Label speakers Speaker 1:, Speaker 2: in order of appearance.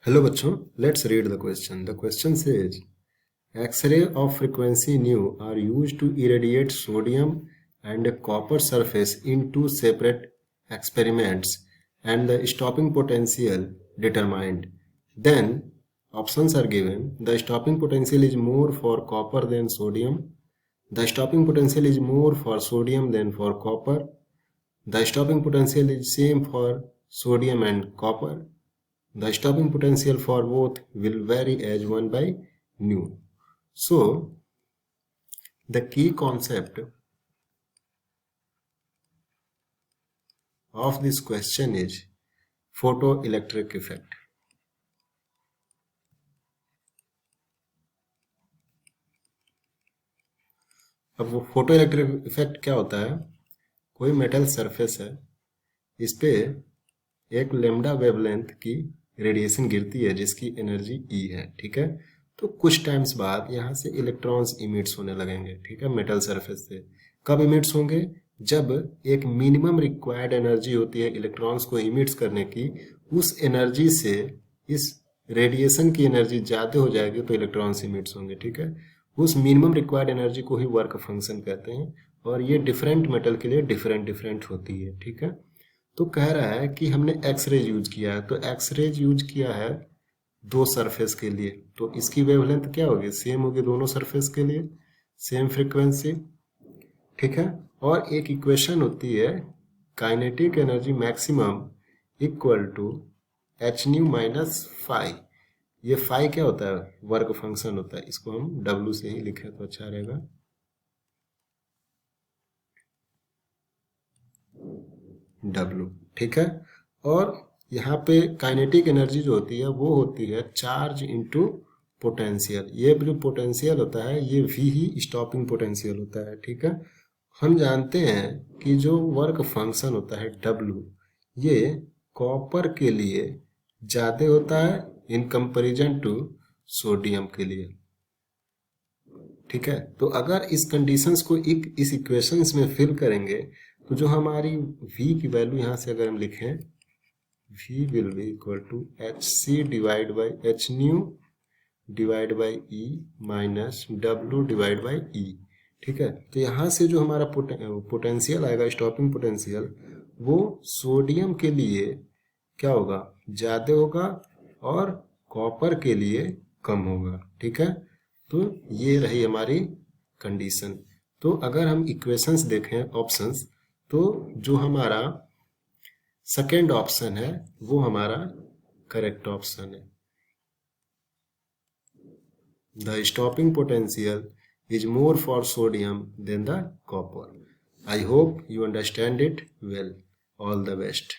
Speaker 1: Hello बच्चों, let's read the question. The question says X-ray of frequency nu are used to irradiate sodium and copper surface in two separate experiments and the stopping potential determined. Then options are given. The stopping potential is more for copper than sodium. The stopping potential is more for sodium than for copper. The stopping potential is same for sodium and copper. The stopping potential for both will vary as 1 by nu. So, the key concept of this question is photoelectric effect. अब वो photoelectric effect क्या होता है? कोई metal surface है, इस पे एक लेमडा वेवलेंथ की रेडिएशन गिरती है जिसकी एनर्जी ई है. ठीक है, तो कुछ टाइम्स बाद यहाँ से इलेक्ट्रॉन्स इमिट्स होने लगेंगे. ठीक है, मेटल सरफेस से. कब इमिट्स होंगे? जब एक मिनिमम रिक्वायर्ड एनर्जी होती है इलेक्ट्रॉन्स को इमिट्स करने की, उस एनर्जी से इस रेडिएशन की एनर्जी ज़्यादा हो जाएगी तो इलेक्ट्रॉन्स इमिट्स होंगे. ठीक है, उस मिनिमम रिक्वायर्ड एनर्जी को ही वर्क फंक्शन कहते हैं और ये डिफरेंट मेटल के लिए डिफरेंट होती है. ठीक है, तो कह रहा है कि हमने एक्सरेज यूज किया है, तो एक्सरेज यूज किया है दो सरफेस के लिए, तो इसकी वेवलेंथ क्या होगी? सेम होगी दोनों सरफेस के लिए, सेम फ्रीक्वेंसी. ठीक है, और एक इक्वेशन होती है kinetic energy maximum equal to H nu minus phi. ये फाई क्या होता है? वर्क फंक्शन होता है. इसको हम डब्ल्यू से ही लिखें तो अच्छा रहेगा. डब्ल्यू. ठीक है, और यहाँ पे काइनेटिक एनर्जी जो होती है वो होती है चार्ज इनटू पोटेंशियल. ये जो पोटेंशियल होता है ये वी ही स्टॉपिंग पोटेंशियल होता है. ठीक है, हम जानते हैं कि जो वर्क फंक्शन होता है डब्ल्यू, ये कॉपर के लिए ज़्यादा होता है इन कंपैरिजन टू सोडियम के लिए. ठीक है, तो अगर इस कंडीशंस को इस इक्वेशंस में फिल करेंगे तो जो हमारी v की वैल्यू यहाँ से अगर हम लिखें, v will be equal to H C divide by H nu divide by E minus W divide by E. ठीक है, तो यहाँ से जो हमारा पोटेंशियल आएगा, स्टॉपिंग पोटेंशियल, वो सोडियम के लिए क्या होगा? ज़्यादा होगा और कॉपर के लिए कम होगा. ठीक है, तो ये रही हमारी कंडीशन. तो अगर हम इक्वेशंस देखें, ऑप्शंस, तो जो हमारा सेकेंड ऑप्शन है वो हमारा करेक्ट ऑप्शन है. The stopping potential is more for sodium than the copper. I hope you understand it well. All the best.